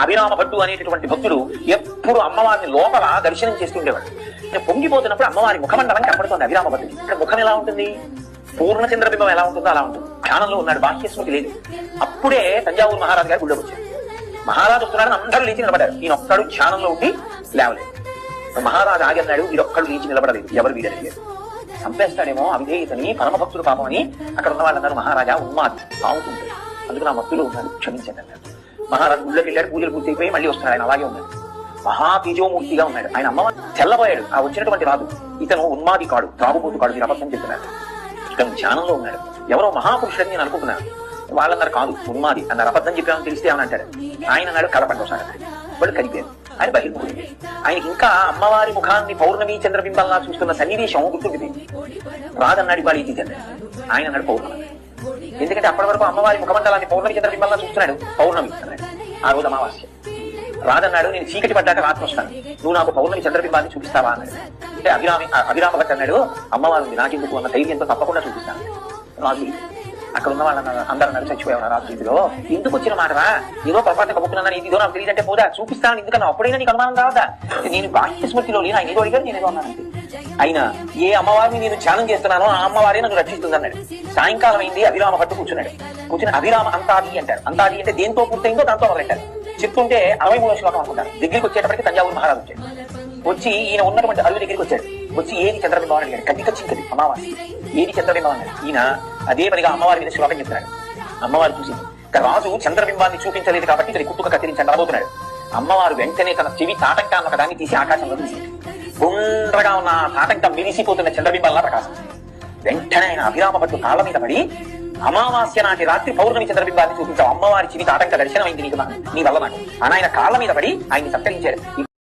అభిరామ భట్టు అనేటటువంటి భక్తుడు ఎప్పుడు అమ్మవారిని లోపల దర్శనం చేస్తుండేవాడు. పొంగిపోతున్నప్పుడు అమ్మవారి ముఖమండలం కనపడుతుంది అభిరామ భట్టుడు. ఇక్కడ ముఖం ఎలా ఉంటుంది, పూర్ణ చంద్రబింబం ఎలా ఉంటుందో అలా ఉంటుంది. ధ్యానంలో ఉన్నాడు, బాహ్యస్మృతి లేదు. అప్పుడే తంజావూరు మహారాజు గారు గుళ్ళోకి వచ్చారు. మహారాజు వస్తున్నాడని అందరూ లేచి నిలబడ్డారు. ఈయనొక్కడు ధ్యానంలో ఉండి లేవలేదు. మహారాజు ఆగన్నాడు, వీరొక్కడు లేచి నిలబడలేదు. ఎవరు వీరడిగారు, చంపేస్తాడేమో అవిధేయతని, పరమభక్తుడు పాపమని అక్కడ ఉన్న వాళ్ళందరూ మహారాజా ఉన్మాది బాగుంటుంది, అందుకు నా మత్తులో ఉన్నాడు, క్షమించండి అన్నారు. మహారాజు గుళ్ళకి వెళ్ళాడు, పూజలు పూర్తయిపోయి మళ్ళీ వస్తున్నాడు. ఆయన అలాగే ఉన్నాడు, మహా తేజోమూర్తిగా ఉన్నాడు. ఆయన అమ్మవారు తెల్లబోయాడు. ఆ వచ్చినటువంటి రాదు ఇతను ఉన్మాది కాడు, తాగుబోతు కాడు, మీరు అబద్ధం చెప్తున్నారు. ఇతను ధ్యానంలో ఉన్నాడు. ఎవరో మహాపురుషుడని నేను అనుకుంటున్నాను. వాళ్ళన్నారు కాదు ఉన్మాది అన్నారు. అబద్ధం చెప్పామని తెలిస్తే ఏమని అంటారు. ఆయన అన్నాడు కలపండి వాళ్ళు కనిపారు. ఆయన బహిర్ముఖుడు. ఆయనకి ఇంకా అమ్మవారి ముఖాన్ని పౌర్ణమి చంద్రబింబంలా చూస్తున్న సన్నివేశం గుర్తుంటుంది. రాదన్నాడు ఇవాళ ఇది అన్నాడు. ఆయన అన్నాడు పౌర్ణమి, ఎందుకంటే అప్పటి వరకు అమ్మవారి ముఖమండలాన్ని పౌర్ణమి చంద్రబింబంలా చూస్తున్నాడు. పౌర్ణమి అన్నాడు. ఆ రోజు అమావాస్య. రాదన్నాడు నేను చీకటి పడ్డాక రాత్రి వస్తాను, నువ్వు నాకు పౌర్ణమి చంద్రబింబాన్ని చూపిస్తావా అన్నాడు. అంటే అభిరామ భట్ అన్నాడు అమ్మవారు ఉంది నాకెందుకు అన్న ధైర్యంతో తప్పకుండా చూపిస్తాను. రాజు అక్కడ ఉన్న వాళ్ళ అందరూ అన్నారు చచ్చిపోయేవారు. రాజు ఇదిలో ఎందుకు వచ్చిన మాటరా, ఏదో పొరపాటు కప్పుకున్నాను, ఇదిదో నాకు తెలియదంటే పోదా చూపిస్తాను, ఎందుకన్నా అప్పుడైనా నీకు అనుమానం రావద్దా. నేను బాహ్య స్మృతిలో నేను ఆయన ఏదో అడిగాడు, నేను ఏదో అన్నానంటే. అయినా ఏ అమ్మవారిని నేను ధ్యానం చేస్తున్నానో ఆ అమ్మవారే నన్ను రక్షిస్తుంది అన్నాడు. సాయంకాలం అయింది, అభిరామ భట్టు కూర్చున్నాడు. కూర్చుని అభిరామ అంతాది అంటారు. అంతాది అంటే దేంతో పూర్తయిందో దాంతో మొదలెట్టారు. చెప్తుంటే 63వ శ్లోకం అనుకుంటారు. దగ్గరికి వచ్చేటప్పటికి తంజావూరు మహారాజు వచ్చాడు. వచ్చి ఈయన ఉన్నటువంటి అరువు దగ్గరికి వచ్చాడు. వచ్చి ఏది చంద్రబింబం అని అడిగాడు. కచ్చికది అమావాస్య, ఏది చంద్రబింబం అన్నాడు. ఈయన అదే పనిగా అమ్మవారి మీద శ్లోకం చెప్తున్నాడు. అమ్మవారు చూసి రాజు చంద్రబింబాన్ని చూపించలేదు కాబట్టి ఇతని కుట్టుక కత్తిరించండి రాబోతున్నాడు. అమ్మవారు వెంటనే తన చెవి తాటంకాన్ని ఒకదాన్ని తీసి ఆకాశంలో తీసింది. గుండ్రగా ఉన్న తాటంకం మిరిసిపోతున్న చంద్రబింబాల్లా ప్రకాశం. వెంటనే ఆయన అభిరామ భట్టు కాళ్ళ మీద పడి అమావాస్య నాటి రాత్రి పౌర్ణమి చంద్రబింబాన్ని చూపించావు, అమ్మవారి చెవి తాటంక దర్శనమైంది నీకు, నీ వల్ల నాకు అని ఆయన కాళ్ళ మీద పడి ఆయన్ని సత్కరించాడు.